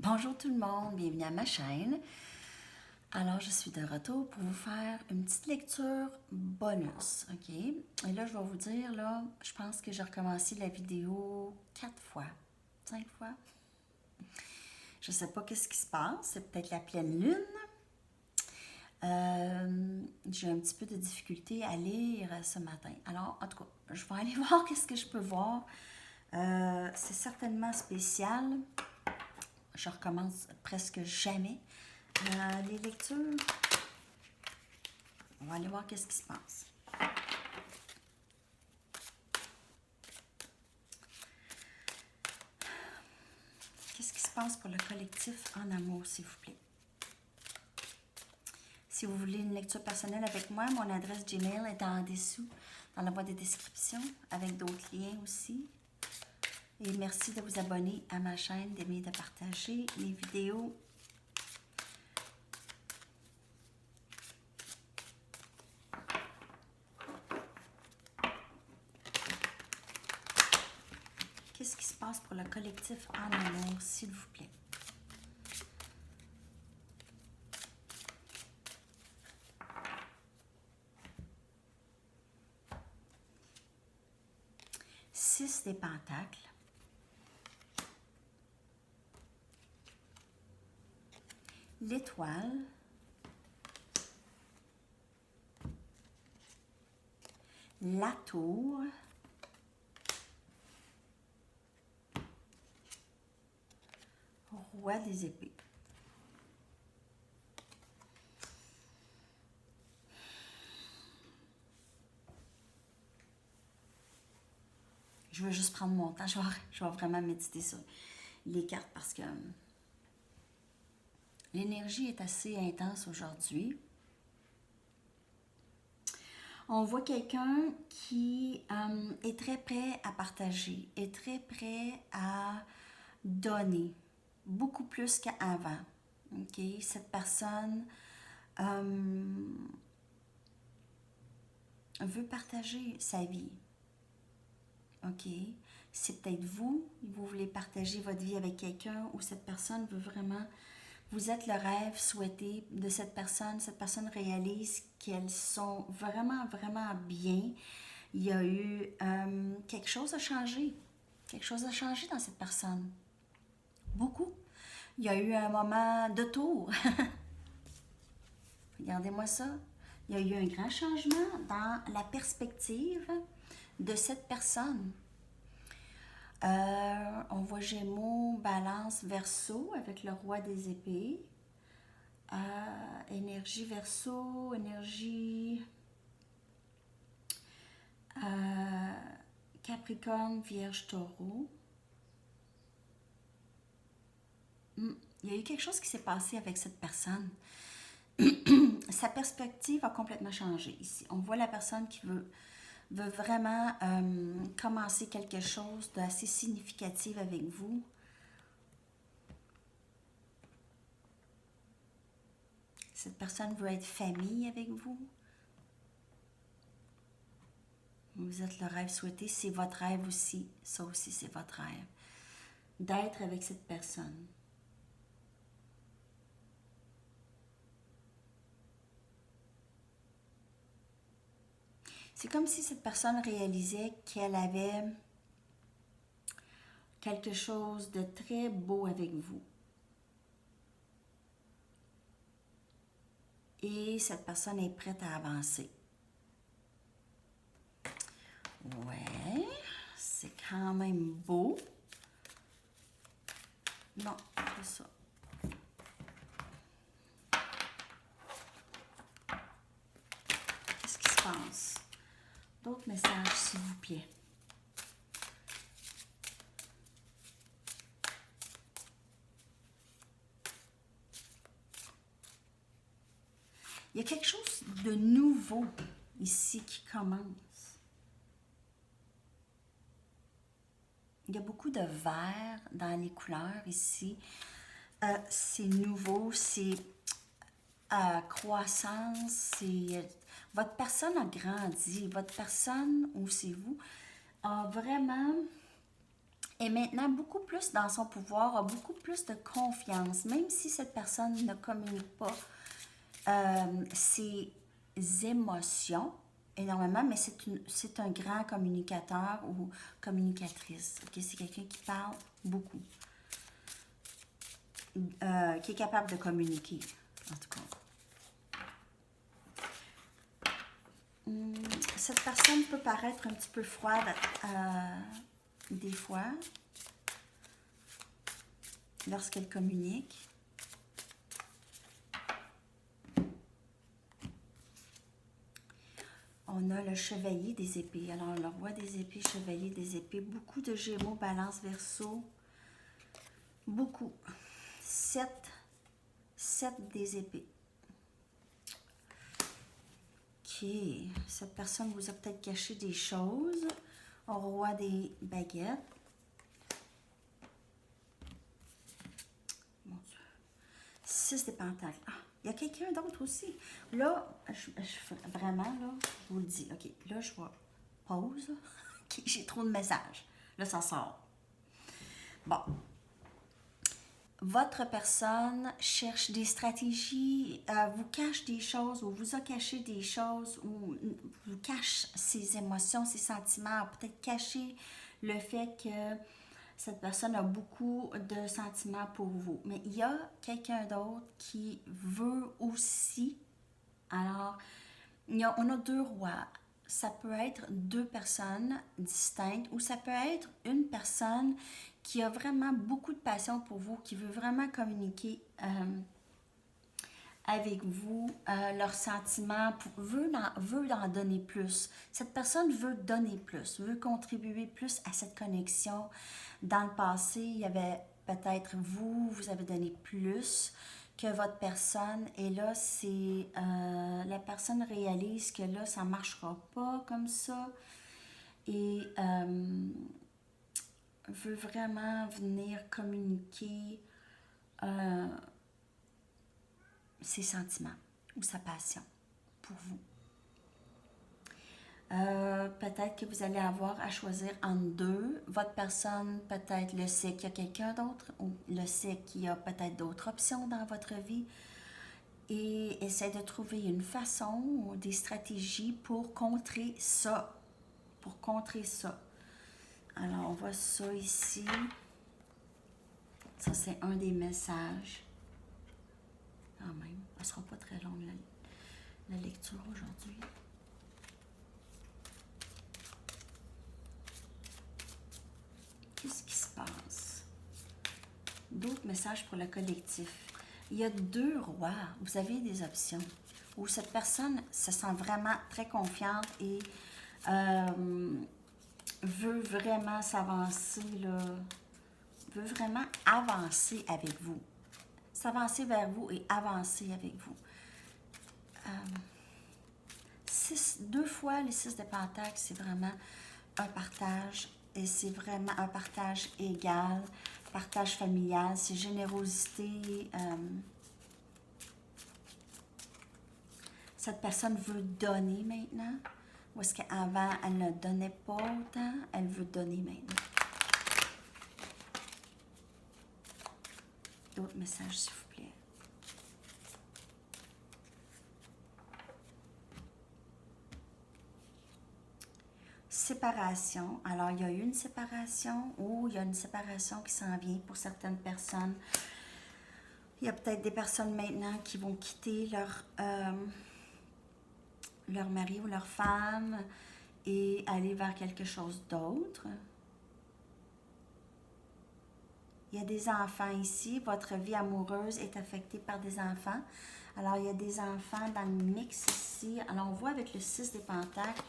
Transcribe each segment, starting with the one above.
Bonjour tout le monde, bienvenue à ma chaîne. Alors, je suis de retour pour vous faire une petite lecture bonus, ok? Et là, je vais vous dire, là, je pense que j'ai recommencé la vidéo 4 fois, 5 fois. Je sais pas qu'est-ce qui se passe, c'est peut-être la pleine lune. J'ai un petit peu de difficulté à lire ce matin. Alors, en tout cas, je vais aller voir qu'est-ce que je peux voir. C'est certainement spécial. Je recommence presque jamais les lectures. On va aller voir qu'est-ce qui se passe. Qu'est-ce qui se passe pour le collectif en amour, s'il vous plaît? Si vous voulez une lecture personnelle avec moi, mon adresse Gmail est en dessous, dans la boîte de description, avec d'autres liens aussi. Et merci de vous abonner à ma chaîne, d'aimer et de partager les vidéos. Qu'est-ce qui se passe pour le collectif en amour, s'il vous plaît? Six des pentacles. L'étoile. La tour. Roi des épées. Je veux juste prendre mon temps. Je vais vraiment méditer sur les cartes parce que l'énergie est assez intense aujourd'hui. On voit quelqu'un qui est très prêt à partager, est très prêt à donner, beaucoup plus qu'avant. Okay? Cette personne veut partager sa vie. OK? C'est peut-être vous voulez partager votre vie avec quelqu'un ou cette personne veut vraiment... Vous êtes le rêve souhaité de cette personne réalise qu'elles sont vraiment, vraiment bien. Il y a eu quelque chose à changer. Quelque chose a changé dans cette personne. Beaucoup. Il y a eu un moment de tour. Regardez-moi ça. Il y a eu un grand changement dans la perspective de cette personne. On voit Gémeaux, Balance, Verseau avec le roi des épées. Énergie Verseau, énergie Capricorne, Vierge, Taureau. Il y a eu quelque chose qui s'est passé avec cette personne. Sa perspective a complètement changé ici. On voit la personne qui veut vraiment commencer quelque chose d'assez significatif avec vous. Cette personne veut être famille avec vous. Vous êtes le rêve souhaité, c'est votre rêve aussi. Ça aussi, c'est votre rêve. D'être avec cette personne. C'est comme si cette personne réalisait qu'elle avait quelque chose de très beau avec vous. Et cette personne est prête à avancer. Ouais, c'est quand même beau. Non, c'est ça. Qu'est-ce qui se passe? D'autres messages, s'il vous plaît. Il y a quelque chose de nouveau ici qui commence. Il y a beaucoup de vert dans les couleurs ici. C'est nouveau, c'est croissance, c'est... Votre personne a grandi, votre personne, ou c'est vous, a vraiment est maintenant beaucoup plus dans son pouvoir, a beaucoup plus de confiance, même si cette personne ne communique pas ses émotions énormément, mais c'est un grand communicateur ou communicatrice. Okay? C'est quelqu'un qui parle beaucoup, qui est capable de communiquer, en tout cas. Cette personne peut paraître un petit peu froide des fois lorsqu'elle communique. On a le chevalier des épées. Alors, le roi des épées, chevalier des épées, beaucoup de Gémeaux, Balance, Verseau. Beaucoup. 7 des épées. Ok. Cette personne vous a peut-être caché des choses. Au roi des baguettes. Mon Dieu. 6 des pentacles. Ah, il y a quelqu'un d'autre aussi. Là, vraiment, là, je vous le dis. OK, là, je vais pause. OK, j'ai trop de messages. Là, ça sort. Bon. Votre personne cherche des stratégies, vous cache des choses ou vous a caché des choses ou vous cache ses émotions, ses sentiments, peut-être cacher le fait que cette personne a beaucoup de sentiments pour vous. Mais il y a quelqu'un d'autre qui veut aussi. Alors, on a 2 rois. Ça peut être 2 personnes distinctes ou ça peut être une personne qui a vraiment beaucoup de passion pour vous, qui veut vraiment communiquer avec vous, leurs sentiments, veut en donner plus. Cette personne veut donner plus, veut contribuer plus à cette connexion. Dans le passé, il y avait peut-être vous avez donné plus que votre personne. Et là, la personne réalise que là, ça ne marchera pas comme ça. Et veut vraiment venir communiquer ses sentiments ou sa passion pour vous. Peut-être que vous allez avoir à choisir entre 2. Votre personne peut-être le sait qu'il y a quelqu'un d'autre ou le sait qu'il y a peut-être d'autres options dans votre vie et essaie de trouver une façon ou des stratégies pour contrer ça. Alors, on voit ça ici. Ça, c'est un des messages. Quand même, elle ne sera pas très longue la lecture aujourd'hui. Qu'est-ce qui se passe? D'autres messages pour le collectif. Il y a 2 rois. Vous avez des options. Où cette personne se sent vraiment très confiante et veut vraiment s'avancer, veut vraiment avancer avec vous. S'avancer vers vous et avancer avec vous. 2 fois les 6 de Pentacles, c'est vraiment un partage. Et c'est vraiment un partage égal, partage familial, c'est générosité. Cette personne veut donner maintenant. Ou est-ce qu'avant, elle ne donnait pas autant? Elle veut donner maintenant. D'autres messages, s'il vous plaît. Séparation. Alors, il y a eu une séparation ou il y a une séparation qui s'en vient pour certaines personnes. Il y a peut-être des personnes maintenant qui vont quitter leur mari ou leur femme et aller vers quelque chose d'autre. Il y a des enfants ici. Votre vie amoureuse est affectée par des enfants. Alors, il y a des enfants dans le mix ici. Alors, on voit avec le 6 des Pentacles,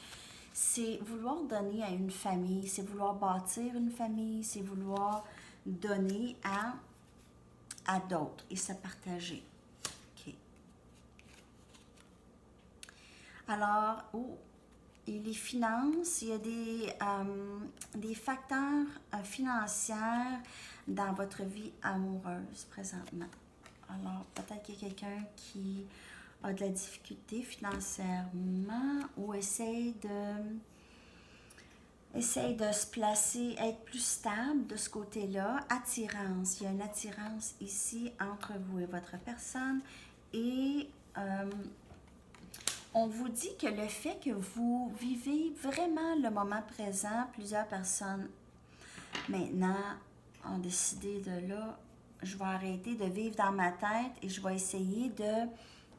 c'est vouloir donner à une famille, c'est vouloir bâtir une famille, c'est vouloir donner à d'autres et se partager. OK. Alors, et les finances, il y a des facteurs financiers dans votre vie amoureuse présentement. Alors, peut-être qu'il y a quelqu'un qui a de la difficulté financièrement ou essaie Essaye de se placer, être plus stable de ce côté-là. Attirance. Il y a une attirance ici entre vous et votre personne. Et on vous dit que le fait que vous vivez vraiment le moment présent, plusieurs personnes maintenant ont décidé de là, je vais arrêter de vivre dans ma tête et je vais essayer de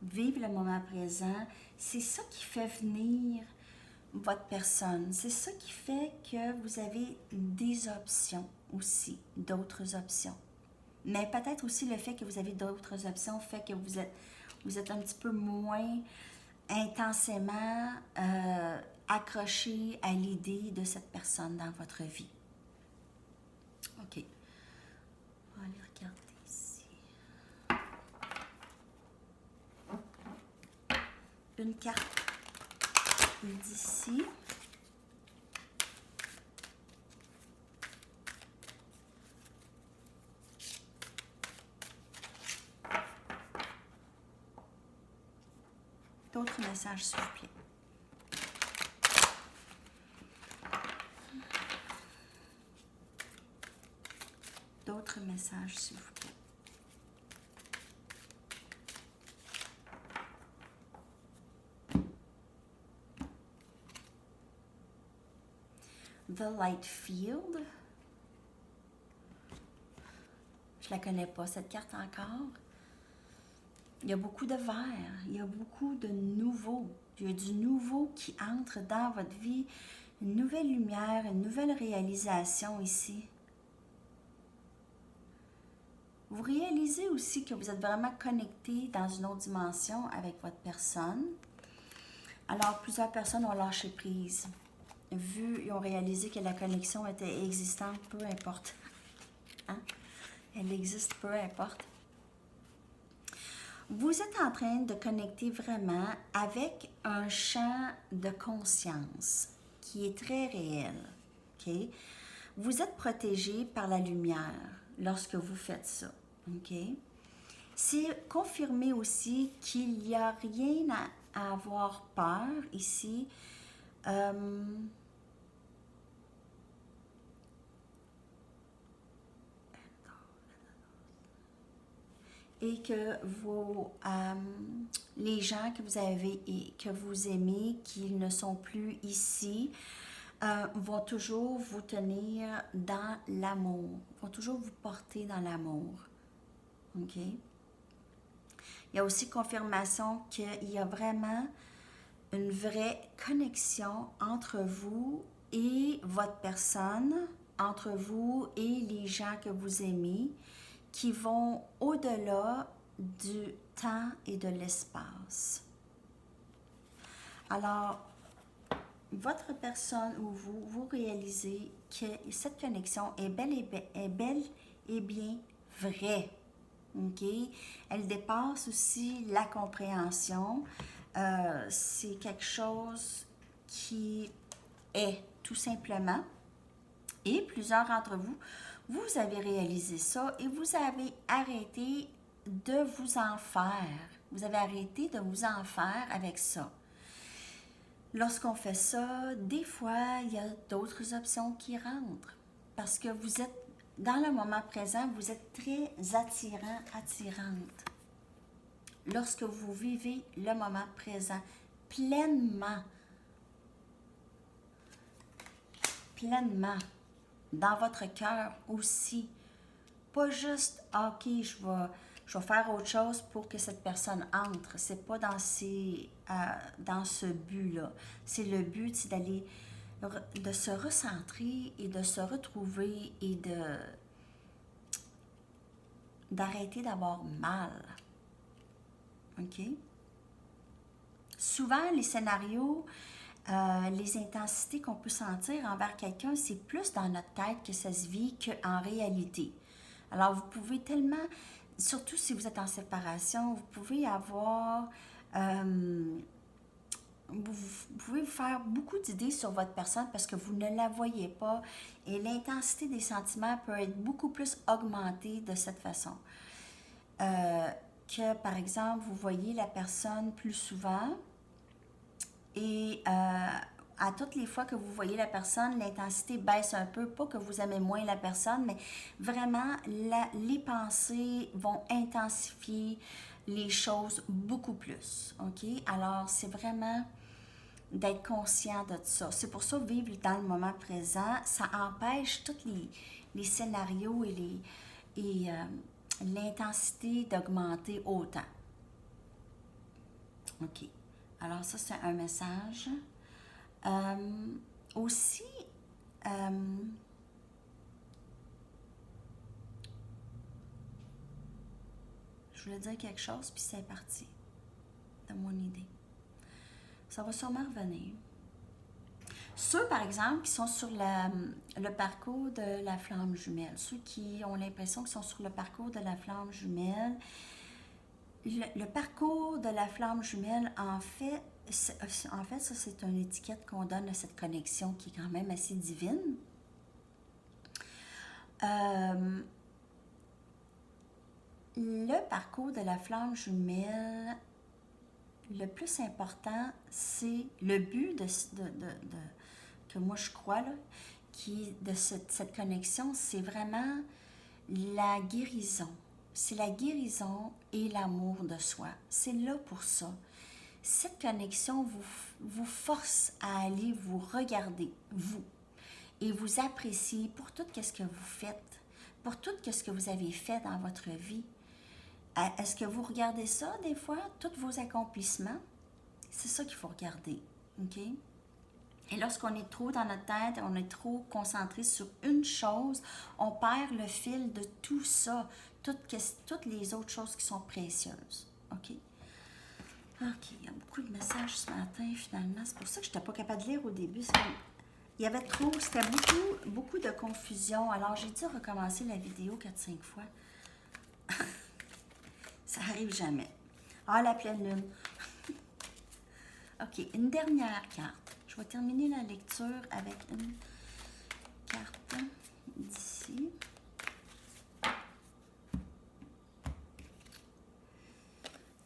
vivre le moment présent. C'est ça qui fait venir votre personne. C'est ça qui fait que vous avez des options aussi, d'autres options. Mais peut-être aussi le fait que vous avez d'autres options fait que vous êtes un petit peu moins intensément accroché à l'idée de cette personne dans votre vie. OK. On va aller regarder ici. Une carte d'ici. D'autres messages, s'il vous plaît. D'autres messages, s'il vous plaît. The Light Field. Je la connais pas, cette carte encore. Il y a beaucoup de vert, il y a beaucoup de nouveau. Il y a du nouveau qui entre dans votre vie. Une nouvelle lumière, une nouvelle réalisation ici. Vous réalisez aussi que vous êtes vraiment connecté dans une autre dimension avec votre personne. Alors, plusieurs personnes ont lâché prise. Ils ont réalisé que la connexion était existante, peu importe. Hein? Elle existe, peu importe. Vous êtes en train de connecter vraiment avec un champ de conscience qui est très réel. Okay? Vous êtes protégé par la lumière lorsque vous faites ça. Okay? C'est confirmé aussi qu'il n'y a rien à avoir peur ici. Et que les gens que vous avez et que vous aimez, qui ne sont plus ici, vont toujours vous tenir dans l'amour, vont toujours vous porter dans l'amour. OK? Il y a aussi confirmation qu'il y a vraiment une vraie connexion entre vous et votre personne, entre vous et les gens que vous aimez, qui vont au-delà du temps et de l'espace. Alors, votre personne ou vous réalisez que cette connexion est bel et bien vraie. Okay? Elle dépasse aussi la compréhension. C'est quelque chose qui est tout simplement. Et plusieurs d'entre vous, vous avez réalisé ça et vous avez arrêté de vous en faire. Vous avez arrêté de vous en faire avec ça. Lorsqu'on fait ça, des fois, il y a d'autres options qui rentrent. Parce que vous êtes, dans le moment présent, vous êtes très attirant, attirante. Lorsque vous vivez le moment présent pleinement, dans votre cœur aussi. Pas juste, OK, je vais faire autre chose pour que cette personne entre. C'est pas dans ce but-là. C'est le but, c'est de se recentrer et de se retrouver et d'arrêter d'avoir mal. OK? Souvent, les scénarios, les intensités qu'on peut sentir envers quelqu'un, c'est plus dans notre tête que ça se vit qu'en réalité. Alors, vous pouvez tellement, surtout si vous êtes en séparation, vous pouvez avoir, vous pouvez vous faire beaucoup d'idées sur votre personne parce que vous ne la voyez pas et l'intensité des sentiments peut être beaucoup plus augmentée de cette façon. Que, par exemple, vous voyez la personne plus souvent et à toutes les fois que vous voyez la personne, l'intensité baisse un peu, pas que vous aimez moins la personne, mais vraiment, les pensées vont intensifier les choses beaucoup plus, OK? Alors, c'est vraiment d'être conscient de ça. C'est pour ça, vivre dans le moment présent, ça empêche tous les scénarios et l'intensité d'augmenter autant. OK. Alors, ça, c'est un message. Aussi, je voulais dire quelque chose, puis c'est parti de mon idée. Ça va sûrement revenir. Ceux, par exemple, qui sont sur le parcours de la flamme jumelle, ceux qui ont l'impression qu'ils sont sur le parcours de la flamme jumelle, le parcours de la flamme jumelle, en fait, ça, c'est une étiquette qu'on donne à cette connexion qui est quand même assez divine. Le parcours de la flamme jumelle, le plus important, c'est le but que moi je crois, là, de cette connexion, c'est vraiment la guérison. C'est la guérison et l'amour de soi. C'est là pour ça. Cette connexion vous force à aller vous regarder, vous, et vous apprécier pour tout ce que vous faites, pour tout ce que vous avez fait dans votre vie. Est-ce que vous regardez ça des fois, tous vos accomplissements? C'est ça qu'il faut regarder, OK? Et lorsqu'on est trop dans notre tête, on est trop concentré sur une chose, on perd le fil de tout ça, toutes les autres choses qui sont précieuses, OK? OK, il y a beaucoup de messages ce matin, finalement. C'est pour ça que je n'étais pas capable de lire au début. Il y avait trop, c'était beaucoup de confusion. Alors, j'ai dû recommencer la vidéo 4-5 fois. Ça arrive jamais. Ah, la pleine lune. OK, une dernière carte. Je vais terminer la lecture avec une carte d'ici.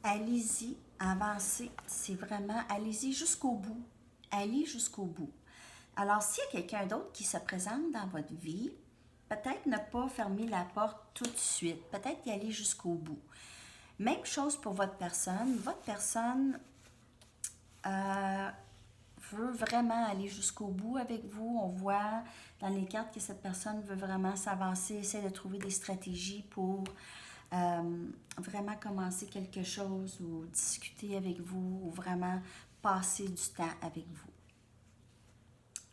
Allez-y, avancez. C'est vraiment, allez-y jusqu'au bout. Allez jusqu'au bout. Alors, s'il y a quelqu'un d'autre qui se présente dans votre vie, peut-être ne pas fermer la porte tout de suite. Peut-être y aller jusqu'au bout. Même chose pour votre personne. Votre personne veut vraiment aller jusqu'au bout avec vous. On voit dans les cartes que cette personne veut vraiment s'avancer, essaie de trouver des stratégies pour vraiment commencer quelque chose ou discuter avec vous ou vraiment passer du temps avec vous.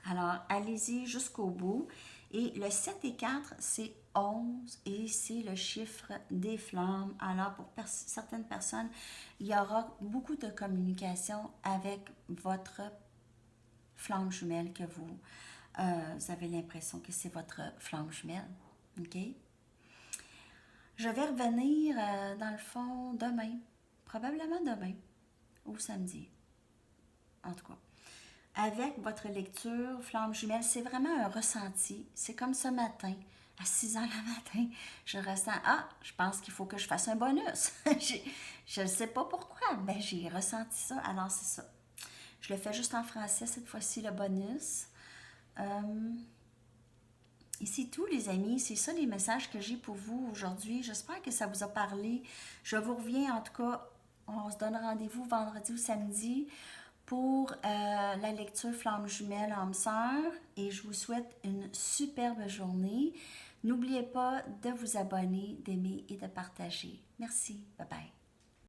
Alors, allez-y jusqu'au bout. Et le 7 et 4, c'est 11 et c'est le chiffre des flammes. Alors, pour certaines personnes, il y aura beaucoup de communication avec votre flamme jumelle que vous avez l'impression que c'est votre flamme jumelle. OK? Je vais revenir, dans le fond, demain. Probablement demain ou samedi. En tout cas. Avec votre lecture, flamme jumelle, c'est vraiment un ressenti. C'est comme ce matin, à 6 heures le matin, je ressens, je pense qu'il faut que je fasse un bonus. Je ne sais pas pourquoi, mais j'ai ressenti ça, alors c'est ça. Je le fais juste en français cette fois-ci, le bonus. Et c'est tout, les amis. C'est ça les messages que j'ai pour vous aujourd'hui. J'espère que ça vous a parlé. Je vous reviens, en tout cas, on se donne rendez-vous vendredi ou samedi pour la lecture Flamme jumelle âme sœur et je vous souhaite une superbe journée. N'oubliez pas de vous abonner, d'aimer et de partager. Merci. Bye bye.